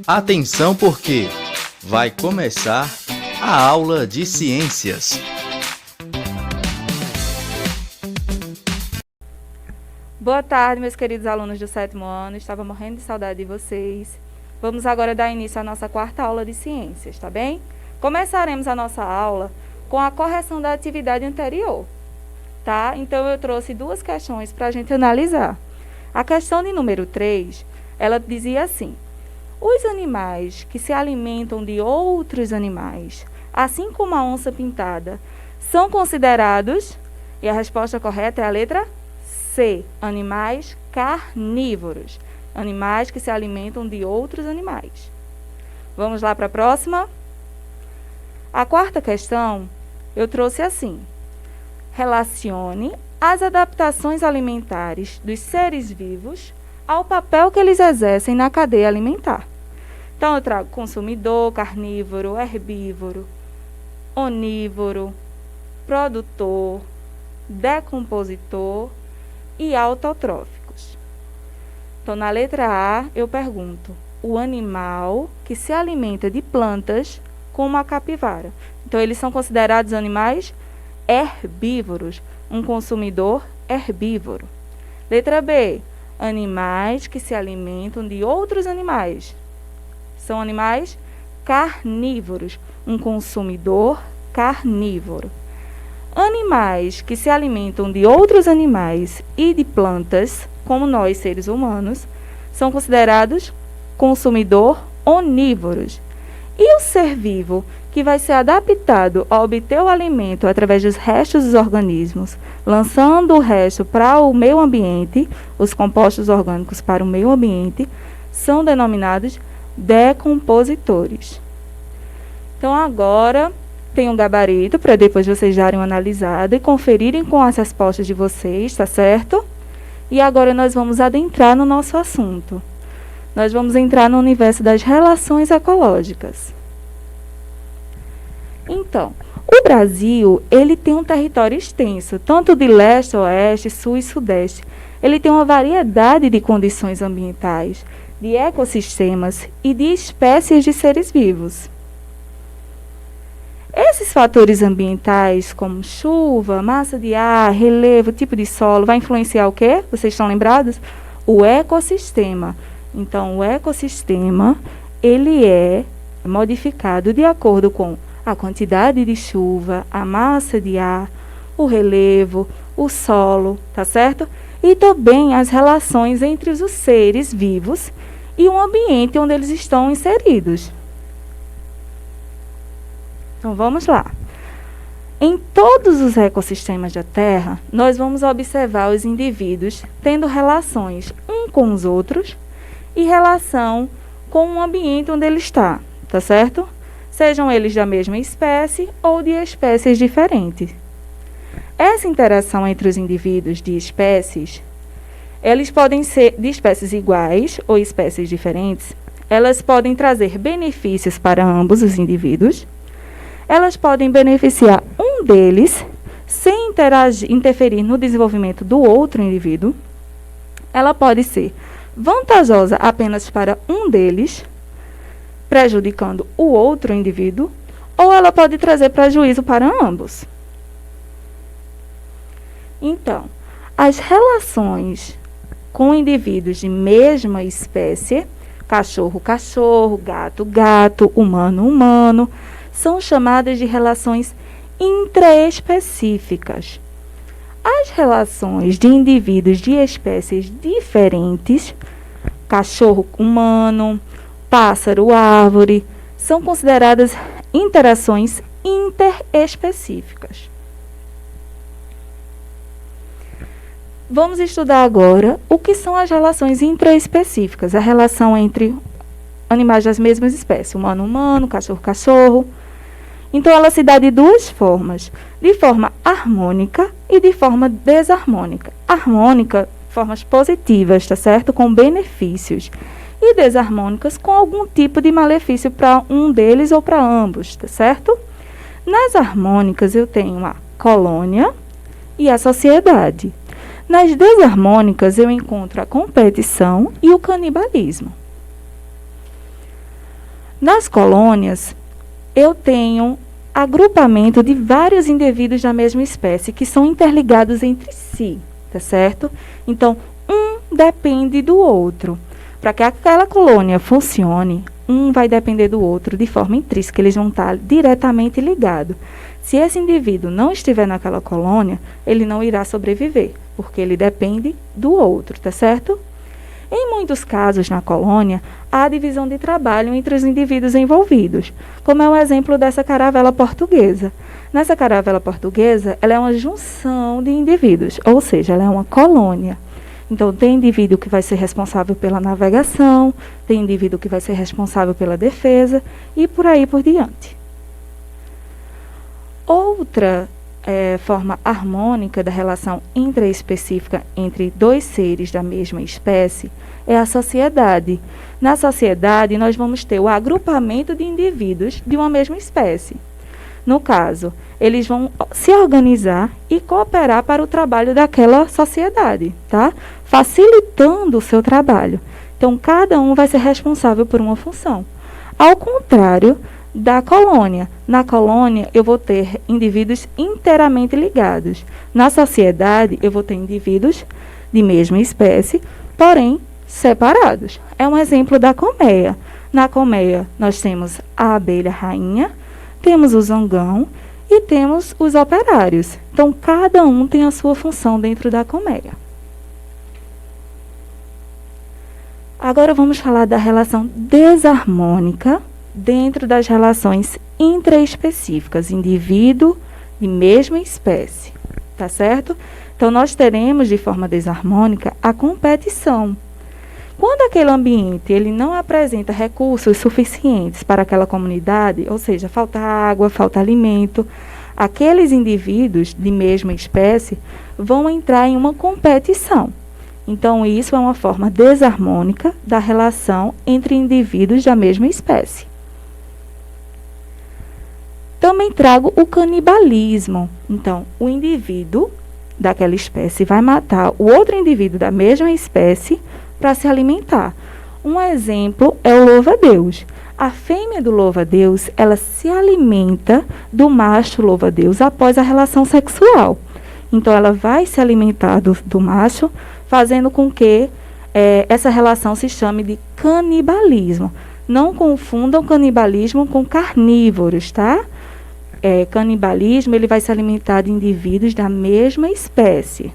Atenção porque vai começar a aula de ciências. Boa tarde, meus queridos alunos do 7º ano. Estava morrendo de saudade de vocês. Vamos agora dar início à nossa 4ª aula de ciências, tá bem? Começaremos a nossa aula com a correção da atividade anterior, tá? Então, eu trouxe 2 questões para a gente analisar. A questão de número 3, ela dizia assim: os animais que se alimentam de outros animais, assim como a onça-pintada, são considerados, e a resposta correta é a letra C, animais carnívoros, animais que se alimentam de outros animais. Vamos lá para a próxima? A 4ª questão, eu trouxe assim: relacione as adaptações alimentares dos seres vivos ao papel que eles exercem na cadeia alimentar. Então, eu trago consumidor, carnívoro, herbívoro, onívoro, produtor, decompositor e autotróficos. Então, na letra A, eu pergunto: o animal que se alimenta de plantas, como a capivara. Então, eles são considerados animais herbívoros, um consumidor herbívoro. Letra B, animais que se alimentam de outros animais. São animais carnívoros, um consumidor carnívoro. Animais que se alimentam de outros animais e de plantas, como nós, seres humanos, são considerados consumidor onívoros. E o ser vivo que vai ser adaptado a obter o alimento através dos restos dos organismos, lançando o resto para o meio ambiente, os compostos orgânicos para o meio ambiente, são denominados decompositores. Então, agora tem um gabarito para depois vocês darem uma analisada e conferirem com as respostas de vocês, tá certo? E agora nós vamos adentrar no nosso assunto. Nós vamos entrar no universo das relações ecológicas. Então, o Brasil, ele tem um território extenso, tanto de leste a oeste, sul e sudeste. Ele tem uma variedade de condições ambientais, de ecossistemas e de espécies de seres vivos. Esses fatores ambientais, como chuva, massa de ar, relevo, tipo de solo, vai influenciar o quê? Vocês estão lembrados? O ecossistema. Então, o ecossistema, ele é modificado de acordo com a quantidade de chuva, a massa de ar, o relevo, o solo, tá certo? E também as relações entre os seres vivos e o ambiente onde eles estão inseridos. Então, vamos lá. Em todos os ecossistemas da Terra, nós vamos observar os indivíduos tendo relações uns com os outros e relação com o ambiente onde ele está, tá certo? Sejam eles da mesma espécie ou de espécies diferentes. Essa interação entre os indivíduos de espécies, eles podem ser de espécies iguais ou espécies diferentes, elas podem trazer benefícios para ambos os indivíduos. Elas podem beneficiar um deles sem interferir no desenvolvimento do outro indivíduo. Ela pode ser vantajosa apenas para um deles, prejudicando o outro indivíduo, ou ela pode trazer prejuízo para ambos. Então, as relações com indivíduos de mesma espécie, cachorro-cachorro, gato-gato, humano-humano, são chamadas de relações intraespecíficas. As relações de indivíduos de espécies diferentes, cachorro-humano, pássaro-árvore, são consideradas interações interespecíficas. Vamos estudar agora o que são as relações intraespecíficas, a relação entre animais das mesmas espécies, humano-humano, cachorro-cachorro. Então, ela se dá de 2 formas, de forma harmônica e de forma desarmônica. Harmônica, formas positivas, tá certo? Com benefícios. E desarmônicas, com algum tipo de malefício para um deles ou para ambos, tá certo? Nas harmônicas, eu tenho a colônia e a sociedade. Nas desarmônicas, eu encontro a competição e o canibalismo. Nas colônias, eu tenho agrupamento de vários indivíduos da mesma espécie que são interligados entre si, tá certo? Então, um depende do outro. Para que aquela colônia funcione, um vai depender do outro de forma intrínseca, eles vão estar diretamente ligados. Se esse indivíduo não estiver naquela colônia, ele não irá sobreviver, porque ele depende do outro, tá certo? Em muitos casos na colônia, há divisão de trabalho entre os indivíduos envolvidos, como é o exemplo dessa caravela portuguesa. Nessa caravela portuguesa, ela é uma junção de indivíduos, ou seja, ela é uma colônia. Então, tem indivíduo que vai ser responsável pela navegação, tem indivíduo que vai ser responsável pela defesa e por aí por diante. Outra forma harmônica da relação intraespecífica entre dois seres da mesma espécie é a sociedade. Na sociedade, nós vamos ter o agrupamento de indivíduos de uma mesma espécie. No caso, eles vão se organizar e cooperar para o trabalho daquela sociedade, tá? Facilitando o seu trabalho. Então, cada um vai ser responsável por uma função. Ao contrário da colônia. Na colônia, eu vou ter indivíduos inteiramente ligados. Na sociedade, eu vou ter indivíduos de mesma espécie, porém separados. É um exemplo da colmeia. Na colmeia, nós temos a abelha rainha, temos o zangão e temos os operários. Então, cada um tem a sua função dentro da colmeia. Agora, vamos falar da relação desarmônica dentro das relações intraespecíficas, indivíduo de mesma espécie, tá certo? Então, nós teremos de forma desarmônica a competição. Quando aquele ambiente ele não apresenta recursos suficientes para aquela comunidade, ou seja, falta água, falta alimento, aqueles indivíduos de mesma espécie vão entrar em uma competição. Então, isso é uma forma desarmônica da relação entre indivíduos da mesma espécie. Também trago o canibalismo. Então, o indivíduo daquela espécie vai matar o outro indivíduo da mesma espécie para se alimentar. Um exemplo é o louva-a-Deus. A fêmea do louva-a-Deus, ela se alimenta do macho louva-a-Deus após a relação sexual. Então, ela vai se alimentar do macho, fazendo com que essa relação se chame de canibalismo. Não confundam canibalismo com carnívoros, tá? Canibalismo, ele vai se alimentar de indivíduos da mesma espécie.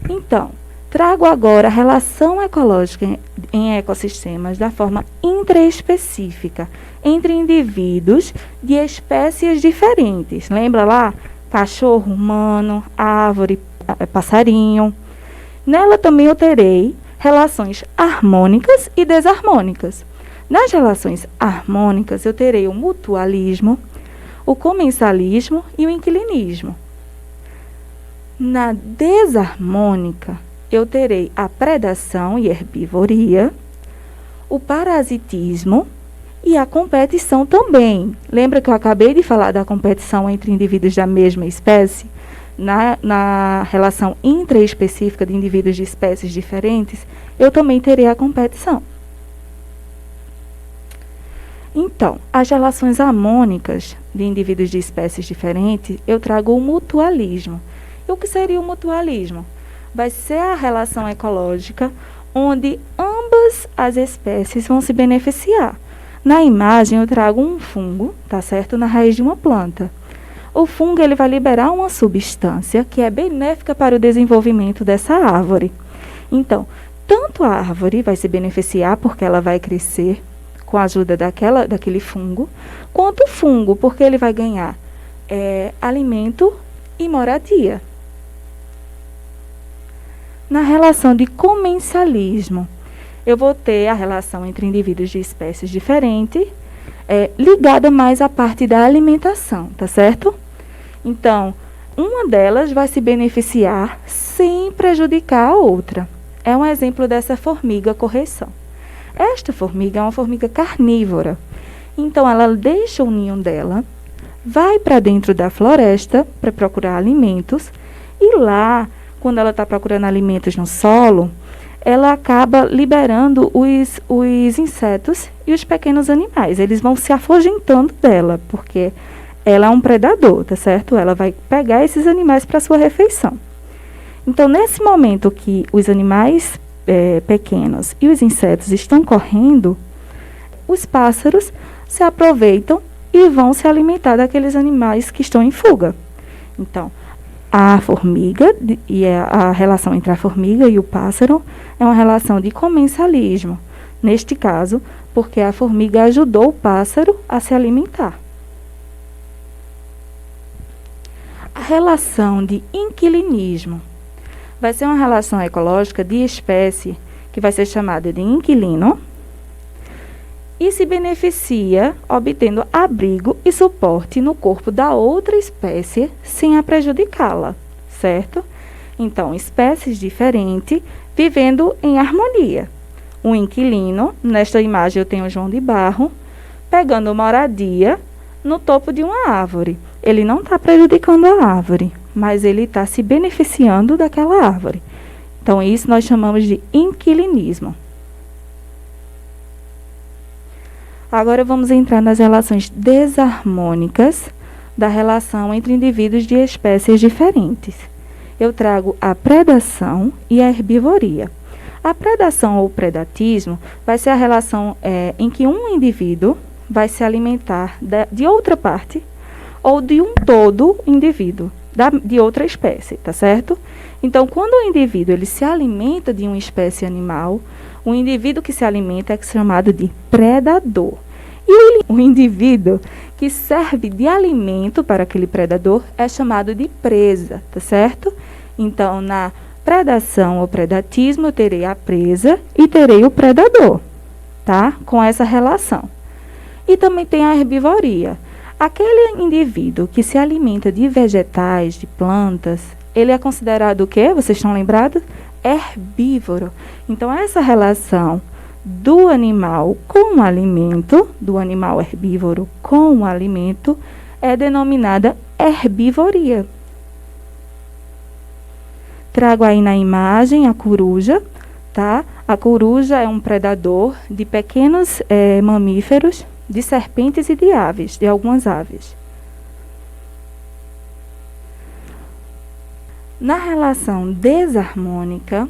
Então, trago agora a relação ecológica em ecossistemas da forma intraespecífica entre indivíduos de espécies diferentes. Lembra lá? Cachorro, humano, árvore, passarinho. Nela também eu terei relações harmônicas e desarmônicas. Nas relações harmônicas, eu terei o mutualismo, o comensalismo e o inquilinismo. Na desarmônica, eu terei a predação e herbivoria, o parasitismo e a competição também. Lembra que eu acabei de falar da competição entre indivíduos da mesma espécie? Na relação intraespecífica de indivíduos de espécies diferentes, eu também terei a competição. Então, as relações harmônicas de indivíduos de espécies diferentes, eu trago o mutualismo. E o que seria o mutualismo? Vai ser a relação ecológica onde ambas as espécies vão se beneficiar. Na imagem, eu trago um fungo, tá certo? Na raiz de uma planta. O fungo ele vai liberar uma substância que é benéfica para o desenvolvimento dessa árvore. Então, tanto a árvore vai se beneficiar porque ela vai crescer com a ajuda daquele fungo, quanto o fungo, porque ele vai ganhar alimento e moradia. Na relação de comensalismo, eu vou ter a relação entre indivíduos de espécies diferentes, ligada mais à parte da alimentação, tá certo? Então, uma delas vai se beneficiar sem prejudicar a outra. É um exemplo dessa formiga correção. Esta formiga é uma formiga carnívora. Então, ela deixa o ninho dela, vai para dentro da floresta para procurar alimentos. E lá, quando ela está procurando alimentos no solo, ela acaba liberando os insetos e os pequenos animais. Eles vão se afugentando dela, porque ela é um predador, tá certo? Ela vai pegar esses animais para sua refeição. Então, nesse momento que os animais pequenos e os insetos estão correndo, os pássaros se aproveitam e vão se alimentar daqueles animais que estão em fuga. Então, a formiga, e a relação entre a formiga e o pássaro é uma relação de comensalismo. Neste caso, porque a formiga ajudou o pássaro a se alimentar. A relação de inquilinismo vai ser uma relação ecológica de espécie que vai ser chamada de inquilino e se beneficia obtendo abrigo e suporte no corpo da outra espécie sem a prejudicá-la, certo? Então, espécies diferentes vivendo em harmonia. O inquilino, nesta imagem eu tenho o João de Barro, pegando moradia no topo de uma árvore. Ele não está prejudicando a árvore, mas ele está se beneficiando daquela árvore. Então, isso nós chamamos de inquilinismo. Agora vamos entrar nas relações desarmônicas da relação entre indivíduos de espécies diferentes. Eu trago a predação e a herbivoria. A predação ou predatismo vai ser a relação em que um indivíduo vai se alimentar de outra parte ou de um todo indivíduo, de outra espécie, tá certo? Então, quando o indivíduo ele se alimenta de uma espécie animal, o indivíduo que se alimenta é chamado de predador. E o indivíduo que serve de alimento para aquele predador é chamado de presa, tá certo? Então, na predação ou predatismo, eu terei a presa e terei o predador, tá? Com essa relação. E também tem a herbivoria. Aquele indivíduo que se alimenta de vegetais, de plantas, ele é considerado o quê? Vocês estão lembrados? Herbívoro. Então, essa relação do animal com o alimento, do animal herbívoro com o alimento, é denominada herbivoria. Trago aí na imagem a coruja, tá? A coruja é um predador de pequenos mamíferos, de serpentes e de aves, de algumas aves. Na relação desarmônica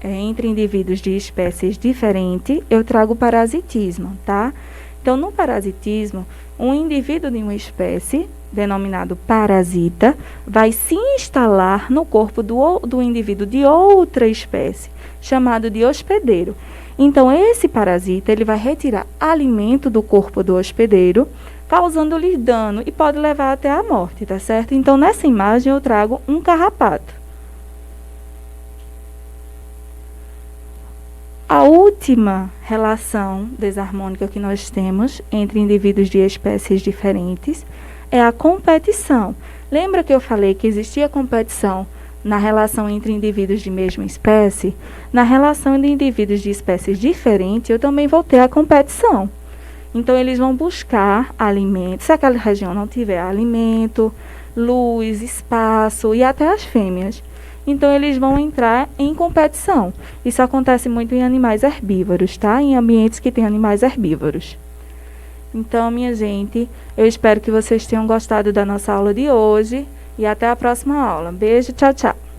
entre indivíduos de espécies diferentes, eu trago o parasitismo, tá? Então, no parasitismo, um indivíduo de uma espécie, denominado parasita, vai se instalar no corpo do indivíduo de outra espécie, chamado de hospedeiro. Então, esse parasita ele vai retirar alimento do corpo do hospedeiro, causando-lhe dano e pode levar até a morte, tá certo? Então, nessa imagem eu trago um carrapato. A última relação desarmônica que nós temos entre indivíduos de espécies diferentes é a competição. Lembra que eu falei que existia competição na relação entre indivíduos de mesma espécie? Na relação de indivíduos de espécies diferentes, eu também vou ter a competição. Então, eles vão buscar alimento. Se aquela região não tiver alimento, luz, espaço e até as fêmeas, então eles vão entrar em competição. Isso acontece muito em animais herbívoros, tá? Em ambientes que tem animais herbívoros. Então, minha gente, eu espero que vocês tenham gostado da nossa aula de hoje e até a próxima aula. Beijo, tchau, tchau.